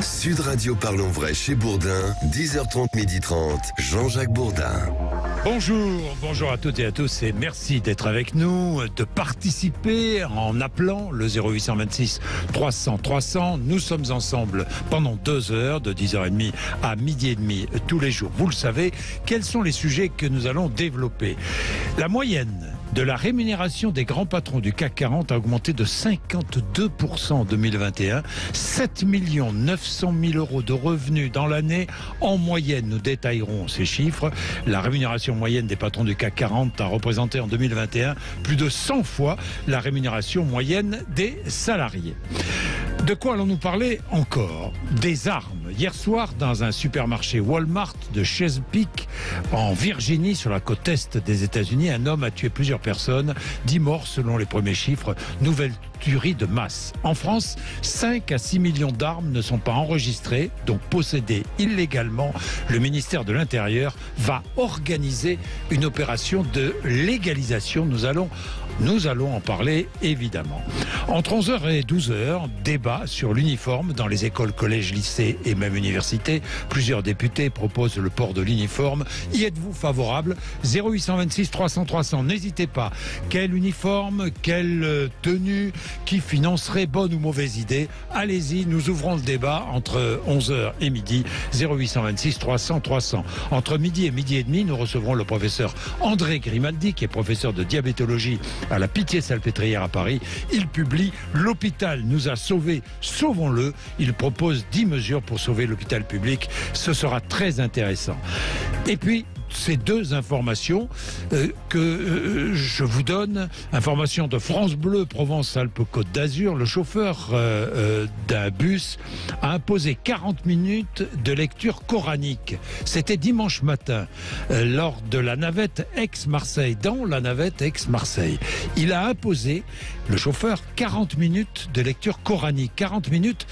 Sud Radio Parlons Vrai chez Bourdin, 10h30, 12h30, Jean-Jacques Bourdin. Bonjour à toutes et à tous et merci d'être avec nous, de participer en appelant le 0826 300 300. Nous sommes ensemble pendant 2 heures, de 10h30 à 12h30 tous les jours. Vous le savez, quels sont les sujets que nous allons développer? La moyenne de la rémunération des grands patrons du CAC 40 a augmenté de 52% en 2021. 7 900 000 euros de revenus dans l'année en moyenne. Nous détaillerons ces chiffres. La rémunération moyenne des patrons du CAC 40 a représenté en 2021 plus de 100 fois la rémunération moyenne des salariés. De quoi allons-nous parler encore? Des armes. Hier soir, dans un supermarché Walmart de Chesapeake, en Virginie, sur la côte est des États-Unis, un homme a tué plusieurs personnes, 10 morts selon les premiers chiffres. Nouvelle tuerie de masse. En France, 5 à 6 millions d'armes ne sont pas enregistrées, donc possédées illégalement. Le ministère de l'Intérieur va organiser une opération de légalisation. Nous allons en parler évidemment. Entre 11h et 12h, débat sur l'uniforme dans les écoles, collèges, lycées et même universités. Plusieurs députés proposent le port de l'uniforme. Y êtes-vous favorable? 0826 300 300. N'hésitez pas. Quel uniforme? Quelle tenue? Qui financerait? Bonne ou mauvaise idée? Allez-y, nous ouvrons le débat entre 11h et midi. 0826 300 300. Entre midi et midi et demi, nous recevrons le professeur André Grimaldi, qui est professeur de diabétologie à la Pitié-Salpêtrière à Paris. Il publie « L'hôpital nous a sauvés, sauvons-le ». Il propose 10 mesures pour sauver l'hôpital public. Ce sera très intéressant. Et puis, ces deux informations que je vous donne. Information de France Bleu, Provence-Alpes-Côte d'Azur. Le chauffeur d'un bus a imposé 40 minutes de lecture coranique. C'était dimanche matin, lors de la navette Aix-Marseille, dans la navette Aix-Marseille. Il a imposé, le chauffeur, 40 minutes de lecture coranique, 40 minutes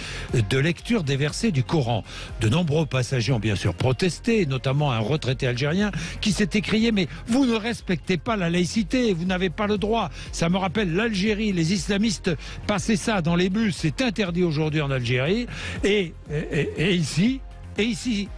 de lecture des versets du Coran. De nombreux passagers ont bien sûr protesté, notamment un retraité algérien qui s'est écrié « Mais vous ne respectez pas la laïcité, vous n'avez pas le droit ». Ça me rappelle l'Algérie, les islamistes passaient ça dans les bus, c'est interdit aujourd'hui en Algérie. Et ici,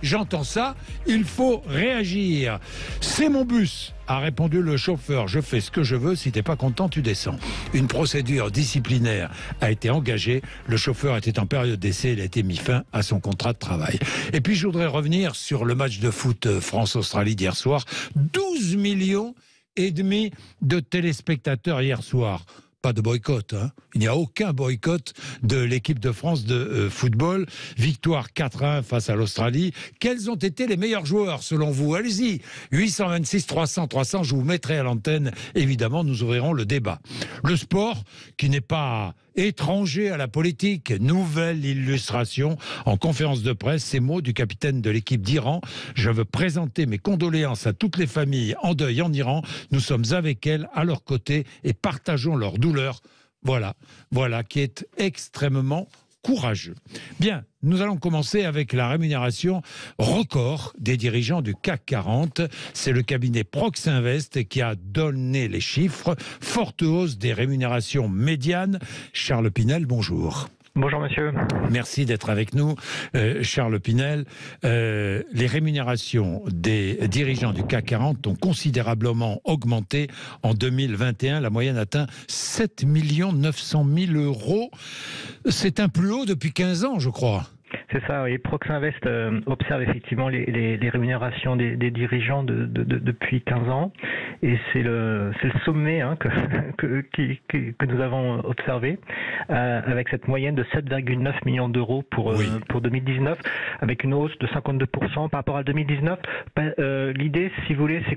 j'entends ça, il faut réagir. C'est mon bus, a répondu le chauffeur. Je fais ce que je veux, si t'es pas content, tu descends. Une procédure disciplinaire a été engagée. Le chauffeur était en période d'essai, il a été mis fin à son contrat de travail. Et puis je voudrais revenir sur le match de foot France-Australie d'hier soir. 12 millions et demi de téléspectateurs hier soir. Pas de boycott, hein. Il n'y a aucun boycott de l'équipe de France de football. Victoire 4-1 face à l'Australie. Quels ont été les meilleurs joueurs selon vous? Allez-y, 826 300 300, je vous mettrai à l'antenne. Évidemment, nous ouvrirons le débat. Le sport, qui n'est pas étranger à la politique. Nouvelle illustration en conférence de presse, ces mots du capitaine de l'équipe d'Iran. Je veux présenter mes condoléances à toutes les familles en deuil en Iran. Nous sommes avec elles, à leur côté, et partageons leur douleur. Voilà, qui est extrêmement courageux. Bien, nous allons commencer avec la rémunération record des dirigeants du CAC 40. C'est le cabinet Proxinvest qui a donné les chiffres. Forte hausse des rémunérations médianes. Charles Pinel, bonjour. Bonjour monsieur. Merci d'être avec nous, Charles Pinel. Les rémunérations des dirigeants du CAC 40 ont considérablement augmenté en 2021. La moyenne atteint 7 900 000 euros. C'est un plus haut depuis 15 ans, je crois. C'est ça, oui. Proxinvest observe effectivement les rémunérations des dirigeants depuis 15 ans. Et c'est le sommet que nous avons observé, avec cette moyenne de 7,9 millions d'euros pour 2019, avec une hausse de 52% par rapport à 2019. L'idée, si vous voulez, c'est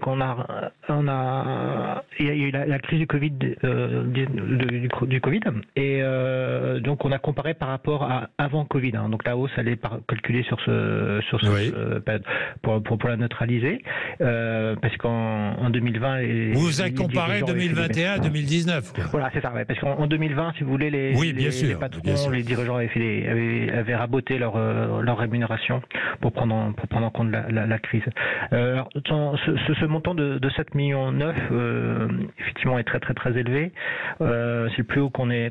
il y a eu la crise du Covid, du Covid, et donc on a comparé par rapport à avant Covid. Donc la hausse, elle est calculée sur pour la neutraliser, parce qu'en 2020 vous avez comparé 2021 à 2019, quoi. Voilà, c'est ça, parce qu'en 2020, si vous voulez, les patrons, les dirigeants avaient raboté leur rémunération pour prendre en compte la crise. Alors, ce montant de 7,9 millions, effectivement, est très très très élevé. C'est le plus haut qu'on ait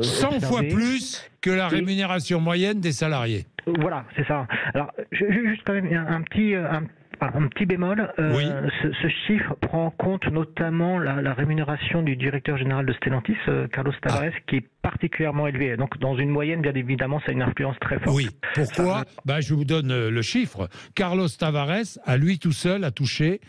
100 fois plus que la rémunération moyenne des salariés. Voilà, c'est ça. Alors, juste quand même un petit bémol, Oui. ce chiffre prend en compte notamment la rémunération du directeur général de Stellantis, Carlos Tavares, qui est particulièrement élevée. Donc dans une moyenne, bien évidemment, ça a une influence très forte. Oui. Pourquoi? Je vous donne le chiffre. Carlos Tavares, à lui tout seul, a touché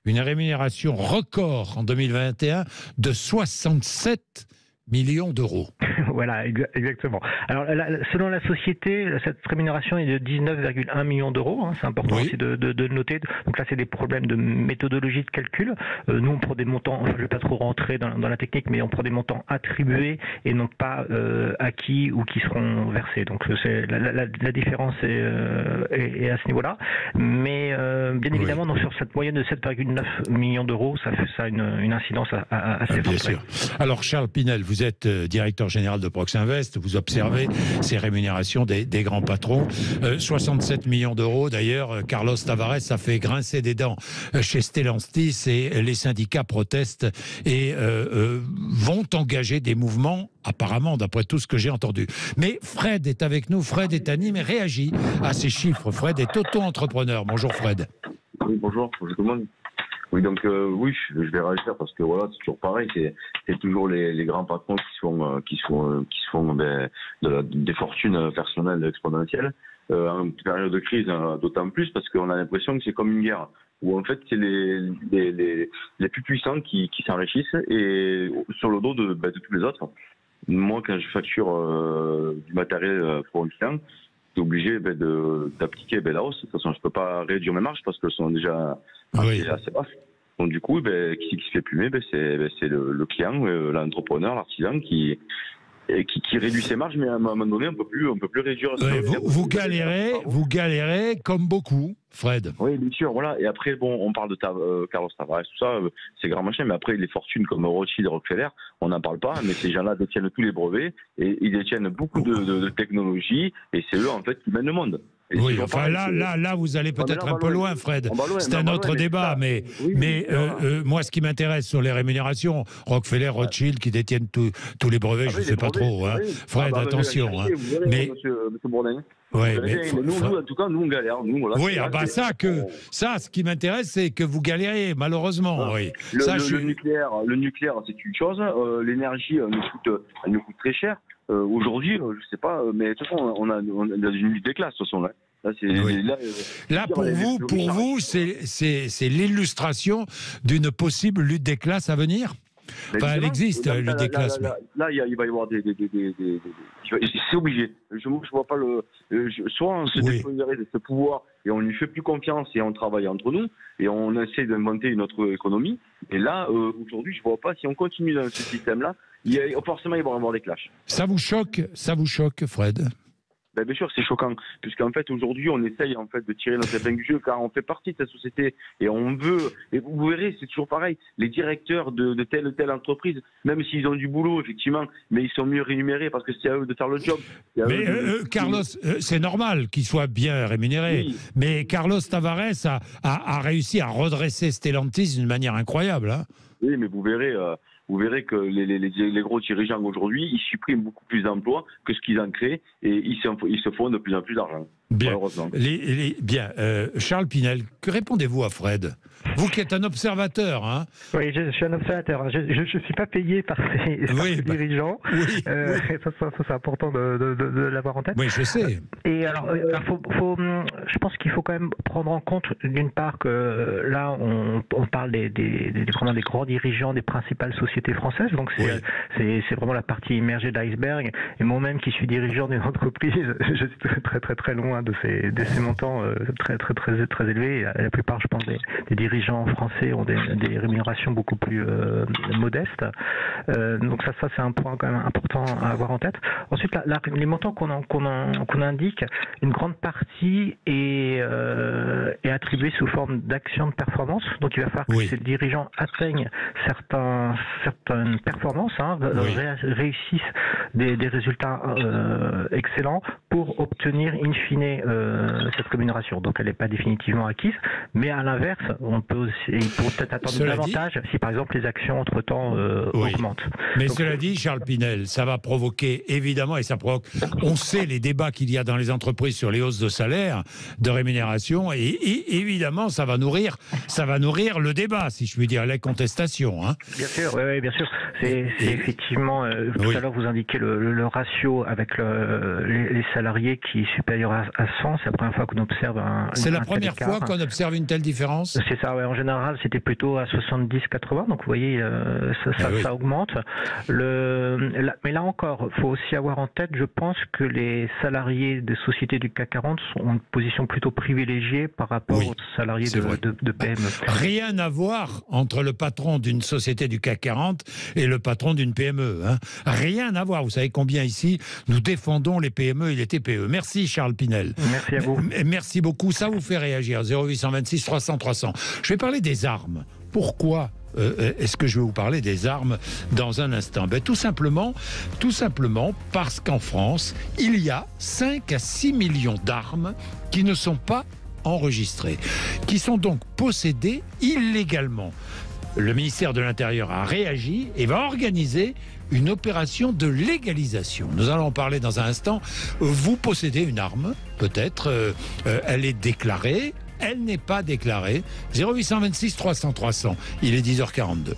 une rémunération record en 2021 de 67 millions d'euros. Voilà, exactement. Alors, selon la société, cette rémunération est de 19,1 millions d'euros. Hein, c'est important aussi de le noter. Donc là, c'est des problèmes de méthodologie de calcul. Nous, on prend des montants, je ne vais pas trop rentrer dans la technique, mais on prend des montants attribués et non pas acquis ou qui seront versés. Donc la différence est à ce niveau-là. Mais bien évidemment, donc, sur cette moyenne de 7,9 millions d'euros, ça fait une incidence assez forte. Bien sûr. Alors, Charles Pinel, vous êtes directeur général de Proxinvest, vous observez ces rémunérations des grands patrons. 67 millions d'euros, d'ailleurs, Carlos Tavares a fait grincer des dents chez Stellantis et les syndicats protestent et vont engager des mouvements, apparemment, d'après tout ce que j'ai entendu. Mais Fred est avec nous, Fred est anime et réagit à ces chiffres. Fred est auto-entrepreneur. Bonjour Fred. Oui, bonjour tout le monde. Oui, donc oui, je vais réagir parce que voilà, c'est toujours pareil, c'est toujours les grands patrons qui se font des fortunes personnelles exponentielles. En période de crise, d'autant plus parce qu'on a l'impression que c'est comme une guerre où en fait c'est les plus puissants qui s'enrichissent et sur le dos de tous les autres. Moi, quand je facture du matériel pour un client, je suis obligé d'appliquer la hausse. De toute façon, je ne peux pas réduire mes marges parce qu'elles sont déjà assez basses. Donc du coup, qui se fait plumer, c'est le client, l'entrepreneur, l'artisan qui réduit ses marges, mais à un moment donné, on peut plus réduire. Vous galérez comme beaucoup, Fred. Oui, bien sûr, voilà. Et après, on parle de Carlos Tavares, tout ça, c'est grand machin, mais après, les fortunes comme Rothschild et Rockefeller, on n'en parle pas, mais ces gens-là détiennent tous les brevets, et ils détiennent beaucoup de technologies, et c'est eux, en fait, qui mènent le monde. Et oui, enfin là, vous allez peut-être un peu loin, Fred. C'est un autre débat, mais moi, ce qui m'intéresse sur les rémunérations, Rockefeller, Rothschild, qui détiennent tous les brevets, je ne sais pas trop. Hein. Fred, attention. Mais Monsieur Bourdin. Ouais, nous, en tout cas, nous, on galère. Nous, voilà, ce qui m'intéresse, c'est que vous galérez, malheureusement. Oui. Le nucléaire, c'est une chose. L'énergie, elle nous coûte très cher. Aujourd'hui, je sais pas, mais de toute façon, on a une lutte des classes, de toute façon. Là, pour vous, c'est l'illustration d'une possible lutte des classes à venir. Enfin, elle existe, la lutte des classes. Là, il va y avoir c'est obligé. Je ne vois pas soit on se déploierait de ce pouvoir et on lui fait plus confiance et on travaille entre nous et on essaie d'inventer une autre économie. Et là, aujourd'hui, je ne vois pas si on continue dans ce système-là, forcément, il va y avoir des clashs. Ça vous choque, Fred? Bien sûr, c'est choquant, puisqu'en fait, aujourd'hui, on essaye en fait de tirer notre épingle du jeu, car on fait partie de cette société, et on veut, et vous verrez, c'est toujours pareil, les directeurs de telle ou telle entreprise, même s'ils ont du boulot, effectivement, mais ils sont mieux rémunérés, parce que c'est à eux de faire le job. Mais Carlos, c'est normal qu'il soit bien rémunéré, mais Carlos Tavares a réussi à redresser Stellantis d'une manière incroyable. Hein. Oui, mais vous verrez que les gros dirigeants aujourd'hui, ils suppriment beaucoup plus d'emplois que ce qu'ils en créent et ils se font de plus en plus d'argent. Bien. Charles Pinel, que répondez-vous à Fred? Vous qui êtes un observateur, hein? Oui, je suis un observateur. Je ne suis pas payé par ces dirigeants. Ça, c'est important de l'avoir en tête. Oui, je sais. Et alors, je pense qu'il faut quand même prendre en compte, d'une part, que là, on parle des grands dirigeants des principales sociétés françaises. Donc, c'est vraiment la partie immergée de l'iceberg. Et moi-même, qui suis dirigeant d'une entreprise, je suis très, très, très loin de ces montants très, très, très, très élevés. La plupart, je pense, des dirigeants français ont des rémunérations beaucoup plus modestes. Donc ça c'est un point quand même important à avoir en tête. Ensuite, les montants qu'on indique, une grande partie est attribuée sous forme d'actions de performance. Donc il va falloir que ces dirigeants atteignent certaines performances, réussissent des résultats excellents pour obtenir in fine cette rémunération. Donc elle n'est pas définitivement acquise, mais à l'inverse, il faut peut-être attendre davantage si par exemple les actions entre-temps augmentent. Mais cela dit, Charles Pinel, ça va provoquer évidemment, et ça provoque, on sait les débats qu'il y a dans les les entreprises sur les hausses de salaire, de rémunération, et évidemment, ça va nourrir le débat, si je puis dire, la contestation. Hein. Bien sûr, oui, bien sûr. C'est effectivement, tout à l'heure, vous indiquez le ratio avec les salariés qui est supérieur à 100. C'est la première fois qu'on observe C'est la première fois qu'on observe une telle différence? C'est ça, ouais. En général, c'était plutôt à 70-80. Donc, vous voyez, ça augmente. Mais là encore, il faut aussi avoir en tête, je pense que les salariés de sociétés du CAC 40 sont en position plutôt privilégiée par rapport aux salariés de PME. Rien à voir entre le patron d'une société du CAC 40 et le patron d'une PME. Hein. Rien à voir. Vous savez combien ici nous défendons les PME et les TPE. Merci Charles Pinel. Merci à vous. Merci beaucoup. Ça vous fait réagir. 0826 300 300. Je vais parler des armes. Pourquoi est-ce que je vais vous parler des armes dans un instant? Tout simplement parce qu'en France, il y a 5 à 6 millions d'armes qui ne sont pas enregistrées, qui sont donc possédées illégalement. Le ministère de l'Intérieur a réagi et va organiser une opération de légalisation. Nous allons en parler dans un instant. Vous possédez une arme, peut-être, elle est déclarée. Elle n'est pas déclarée. 0826 300 300. Il est 10h42.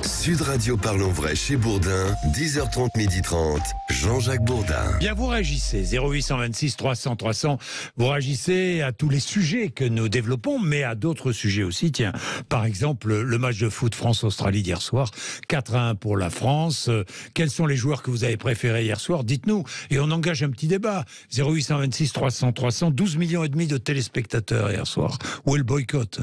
Sud Radio Parlons Vrai chez Bourdin, 10h30, 12h30, Jean-Jacques Bourdin. Bien, vous réagissez, 0826 300 300, vous réagissez à tous les sujets que nous développons, mais à d'autres sujets aussi. Tiens, par exemple, le match de foot France-Australie d'hier soir, 4-1 pour la France. Quels sont les joueurs que vous avez préférés hier soir? Dites-nous, et on engage un petit débat. 0826 300 300, 12 millions et demi de téléspectateurs hier soir. Où est le boycott?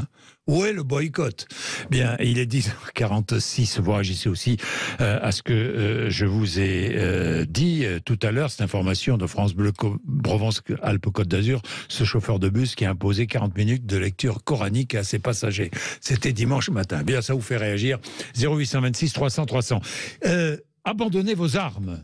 Où est le boycott? Bien, il est 10h46. Vous réagissez aussi à ce que je vous ai dit tout à l'heure, cette information de France Bleu Provence-Alpes-Côte d'Azur, ce chauffeur de bus qui a imposé 40 minutes de lecture coranique à ses passagers. C'était dimanche matin. Bien, ça vous fait réagir. 0826 300 300. Abandonnez vos armes.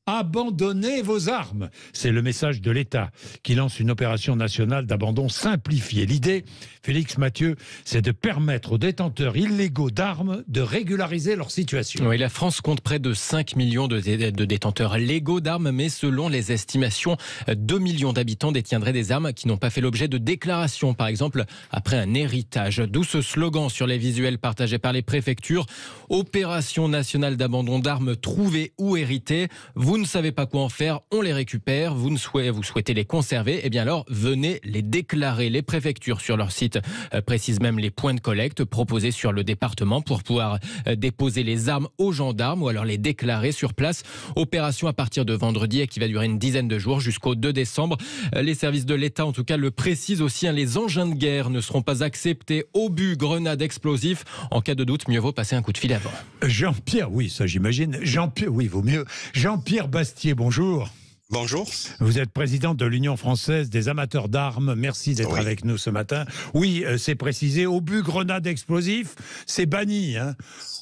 Abandonnez vos armes. C'est le message de l'État qui lance une opération nationale d'abandon simplifié. L'idée, Félix Mathieu, c'est de permettre aux détenteurs illégaux d'armes de régulariser leur situation. Oui, la France compte près de 5 millions de détenteurs légaux d'armes, mais selon les estimations, 2 millions d'habitants détiendraient des armes qui n'ont pas fait l'objet de déclaration, par exemple après un héritage. D'où ce slogan sur les visuels partagés par les préfectures. Opération nationale d'abandon d'armes trouvées ou héritées. Vous ne savez pas quoi en faire, on les récupère. Vous souhaitez les conserver, eh bien alors venez les déclarer. Les préfectures sur leur site précisent même les points de collecte proposés sur le département pour pouvoir déposer les armes aux gendarmes ou alors les déclarer sur place. Opération à partir de vendredi et qui va durer une dizaine de jours jusqu'au 2 décembre. Les services de l'État en tout cas le précisent aussi, les engins de guerre ne seront pas acceptés. Obus, grenades, explosifs. En cas de doute, mieux vaut passer un coup de fil avant. Jean-Pierre, oui, ça j'imagine. Jean-Pierre, oui, vaut mieux. Jean-Pierre Bastier, bonjour. Bonjour. Vous êtes président de l'Union française des amateurs d'armes. Merci d'être avec nous ce matin. Oui, c'est précisé, obus, grenades, explosifs, c'est banni. Hein.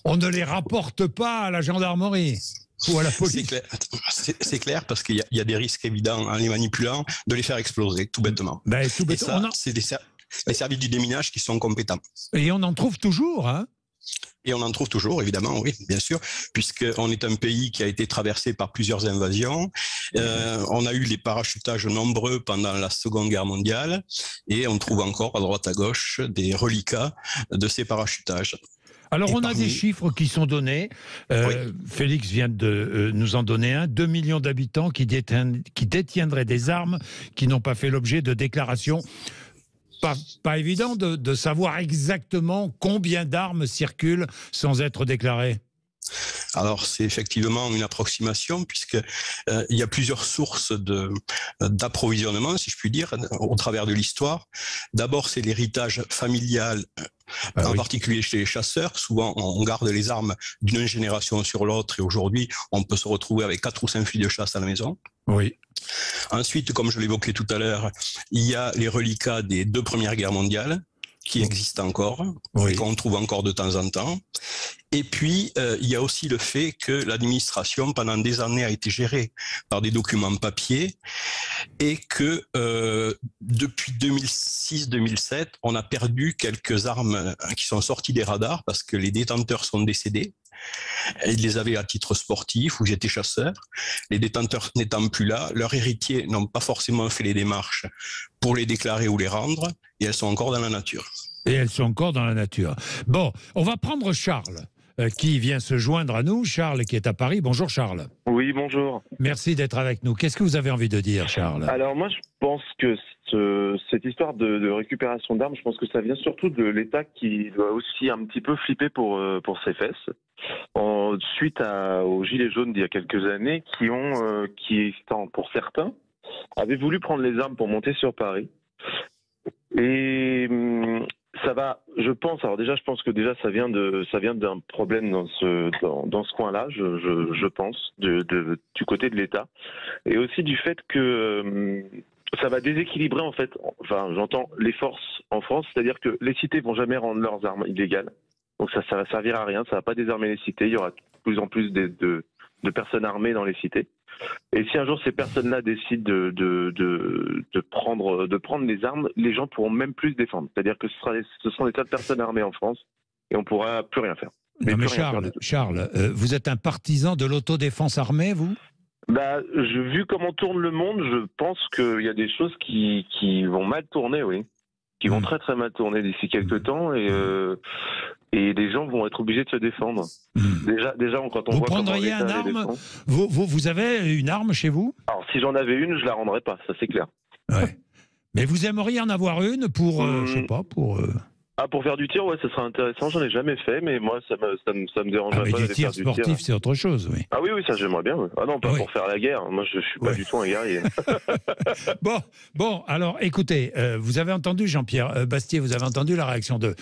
On ne les rapporte pas à la gendarmerie ou à la police. C'est clair parce qu'il y a des risques évidents en les manipulant de les faire exploser, tout bêtement. Et ça, c'est les services du déminage qui sont compétents. Et on en trouve toujours, hein? Et on en trouve toujours, évidemment, oui, bien sûr, puisqu'on est un pays qui a été traversé par plusieurs invasions. On a eu les parachutages nombreux pendant la Seconde Guerre mondiale et on trouve encore à droite à gauche des reliquats de ces parachutages. Alors, on a des chiffres qui sont donnés. Félix vient de nous en donner un. 2 millions d'habitants qui détiendraient des armes qui n'ont pas fait l'objet de déclaration. Pas évident de savoir exactement combien d'armes circulent sans être déclarées. Alors, c'est effectivement une approximation puisque il y a plusieurs sources d'approvisionnement, si je puis dire, au travers de l'histoire. D'abord, c'est l'héritage familial, en particulier chez les chasseurs. Souvent, on garde les armes d'une génération sur l'autre et aujourd'hui, on peut se retrouver avec 4 ou 5 fusils de chasse à la maison. Oui. Ensuite, comme je l'évoquais tout à l'heure, il y a les reliquats des 2 premières guerres mondiales qui existent encore, et qu'on trouve encore de temps en temps. Et puis, il y a aussi le fait que l'administration, pendant des années, a été gérée par des documents papier et que depuis 2006-2007, on a perdu quelques armes qui sont sorties des radars parce que les détenteurs sont décédés. Ils les avaient à titre sportif ou ils étaient chasseurs. Les détenteurs n'étant plus là, leurs héritiers n'ont pas forcément fait les démarches pour les déclarer ou les rendre, et elles sont encore dans la nature. Et elles sont encore dans la nature. Bon, on va prendre Charles, qui vient se joindre à nous. Charles qui est à Paris. Bonjour Charles. Oui, bonjour. Merci d'être avec nous. Qu'est-ce que vous avez envie de dire, Charles? Alors moi, je pense que cette histoire de récupération d'armes, je pense que ça vient surtout de l'État qui doit aussi un petit peu flipper pour ses fesses. Suite aux Gilets jaunes d'il y a quelques années, pour certains, avaient voulu prendre les armes pour monter sur Paris. Et ça va, je pense que ça vient d'un problème dans ce coin-là, je pense, du côté de l'État, et aussi du fait que ça va déséquilibrer en fait, enfin j'entends les forces en France, c'est-à-dire que les cités vont jamais rendre leurs armes illégales, donc ça va servir à rien, ça va pas désarmer les cités, il y aura de plus en plus de personnes armées dans les cités. Et si un jour ces personnes-là décident de prendre les armes, les gens pourront même plus se défendre. C'est-à-dire que ce sont des tas de personnes armées en France et on ne pourra plus rien faire. Non mais Charles, vous êtes un partisan de l'autodéfense armée, vous? Vu comment tourne le monde, je pense qu'il y a des choses qui vont mal tourner, oui. Qui vont très très mal tourner d'ici quelques temps et les gens vont être obligés de se défendre. Déjà quand on vous voit comment prendriez l'État une les arme défend. Vous avez une arme chez vous? Alors si j'en avais une, je la rendrais pas, ça c'est clair. Ouais. Mais vous aimeriez en avoir une pour, je sais pas, pour... pour faire du tir, ouais, ça serait intéressant. J'en ai jamais fait, mais moi, ça me dérangerait pas mais de du tir faire du tir. sportif, c'est autre chose, oui. Ah oui, ça j'aimerais bien. Oui. Ah non, pas pour faire la guerre. Moi, je suis pas du tout un guerrier. Bon, alors, écoutez, vous avez entendu, Jean-Pierre Bastier, vous avez entendu la réaction de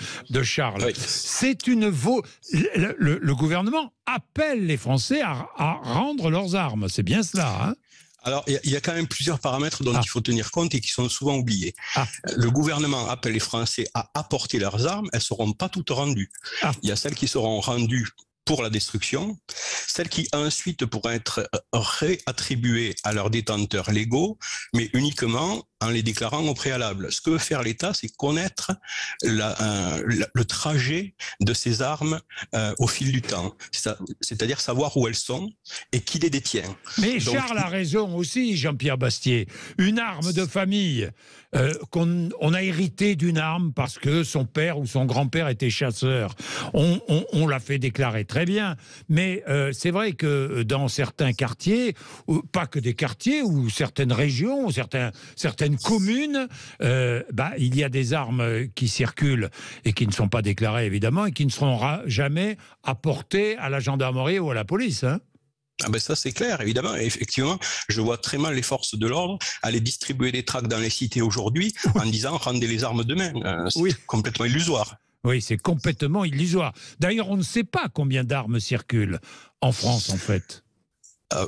Charles. Oui. C'est le gouvernement appelle les Français à rendre leurs armes. C'est bien cela, hein? Alors, il y a quand même plusieurs paramètres dont il faut tenir compte et qui sont souvent oubliés. Le gouvernement appelle les Français à apporter leurs armes, elles ne seront pas toutes rendues. Il y a celles qui seront rendues pour la destruction, celles qui ensuite pourront être réattribuées à leurs détenteurs légaux, mais uniquement en les déclarant au préalable. Ce que veut faire l'État, c'est connaître le trajet de ces armes au fil du temps, c'est-à-dire savoir où elles sont et qui les détient. Mais donc, Charles a raison aussi, Jean-Pierre Bastier. Une arme de famille, on a hérité d'une arme parce que son père ou son grand-père était chasseur. On l'a fait déclarer très bien, mais c'est vrai que dans certains quartiers, pas que des quartiers, ou certaines régions, ou certaines communes, il y a des armes qui circulent et qui ne sont pas déclarées évidemment et qui ne seront jamais apportées à la gendarmerie ou à la police, hein. Ça c'est clair, évidemment. Et effectivement, je vois très mal les forces de l'ordre aller distribuer des tracts dans les cités aujourd'hui en disant rendez les armes demain. C'est complètement illusoire. Oui, c'est complètement illusoire. D'ailleurs, on ne sait pas combien d'armes circulent en France, en fait.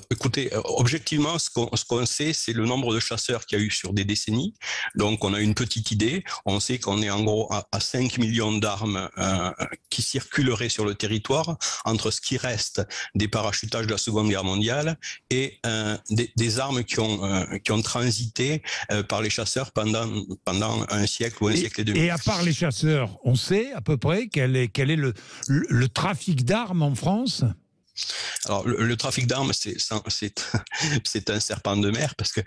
Écoutez, objectivement, ce qu'on sait, c'est le nombre de chasseurs qu'il y a eu sur des décennies. Donc, on a une petite idée. On sait qu'on est en gros à 5 millions d'armes qui circuleraient sur le territoire entre ce qui reste des parachutages de la Seconde Guerre mondiale et des armes qui ont transité par les chasseurs pendant un siècle ou un siècle et demi. Et à part les chasseurs, on sait à peu près quel est le trafic d'armes en France ? Alors, le trafic d'armes, c'est un serpent de mer parce que,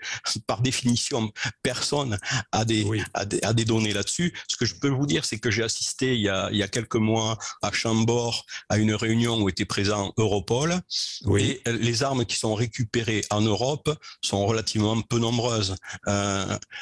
par définition, personne a des données là-dessus. Ce que je peux vous dire, c'est que j'ai assisté il y a quelques mois à Chambord à une réunion où était présent Europol. Et les armes qui sont récupérées en Europe sont relativement peu nombreuses.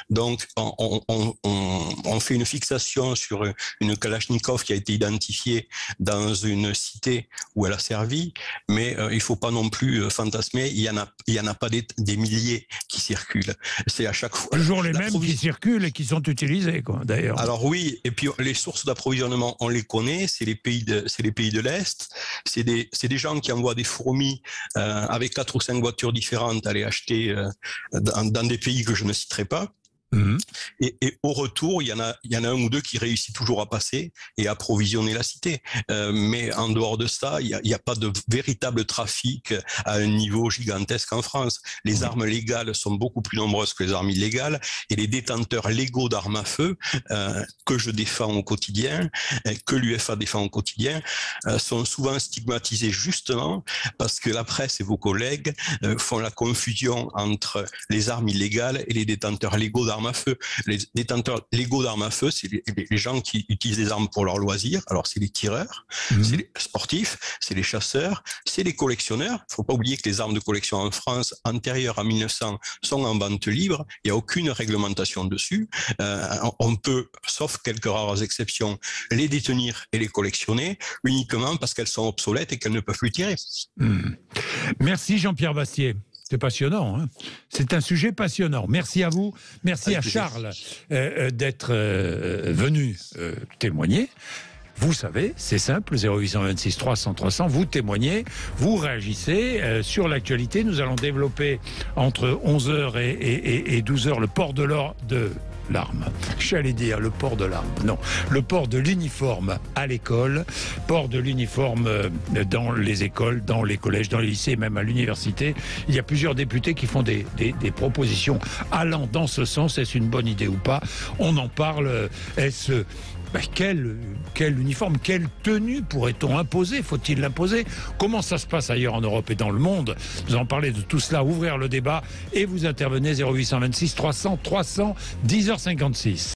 Donc, on fait une fixation sur une Kalachnikov qui a été identifiée dans une cité où elle a servi. Mais il ne faut pas non plus fantasmer, il y en a pas des milliers qui circulent. C'est à chaque fois... Toujours les mêmes qui circulent et qui sont utilisés, quoi, d'ailleurs. Alors oui, et puis les sources d'approvisionnement, on les connaît, c'est les pays de l'Est, c'est des gens qui envoient des fourmis avec 4 ou 5 voitures différentes à les acheter dans des pays que je ne citerai pas. Et au retour, il y en a un ou deux qui réussissent toujours à passer et à approvisionner la cité. Mais en dehors de ça, il n'y a pas de véritable trafic à un niveau gigantesque en France. Les armes légales sont beaucoup plus nombreuses que les armes illégales, et les détenteurs légaux d'armes à feu, que je défends au quotidien, que l'UFA défend au quotidien, sont souvent stigmatisés justement parce que la presse et vos collègues font la confusion entre les armes illégales et les détenteurs légaux d'armes à feu. Les détenteurs légaux d'armes à feu, c'est les gens qui utilisent des armes pour leur loisir. Alors, c'est les tireurs, c'est les sportifs, c'est les chasseurs, c'est les collectionneurs. Il ne faut pas oublier que les armes de collection en France, antérieures à 1900, sont en vente libre. Il n'y a aucune réglementation dessus. On peut, sauf quelques rares exceptions, les détenir et les collectionner uniquement parce qu'elles sont obsolètes et qu'elles ne peuvent plus tirer. Merci Jean-Pierre Bastier. C'est passionnant, hein. C'est un sujet passionnant. Merci à vous, merci à Charles d'être venu témoigner. Vous savez, c'est simple, 0826 300 300, vous témoignez, vous réagissez sur l'actualité. Nous allons développer entre 11h et 12h le port de l'arme. J'allais dire le port de l'arme. Non, le port de l'uniforme à l'école, port de l'uniforme dans les écoles, dans les collèges, dans les lycées, même à l'université. Il y a plusieurs députés qui font des propositions allant dans ce sens. Est-ce une bonne idée ou pas? On en parle. Est-ce... quel uniforme, quelle tenue pourrait-on imposer? Faut-il l'imposer? Comment ça se passe ailleurs en Europe et dans le monde? Nous allons parler de tout cela, ouvrir le débat, et vous intervenez 0826 300 300, 10h56.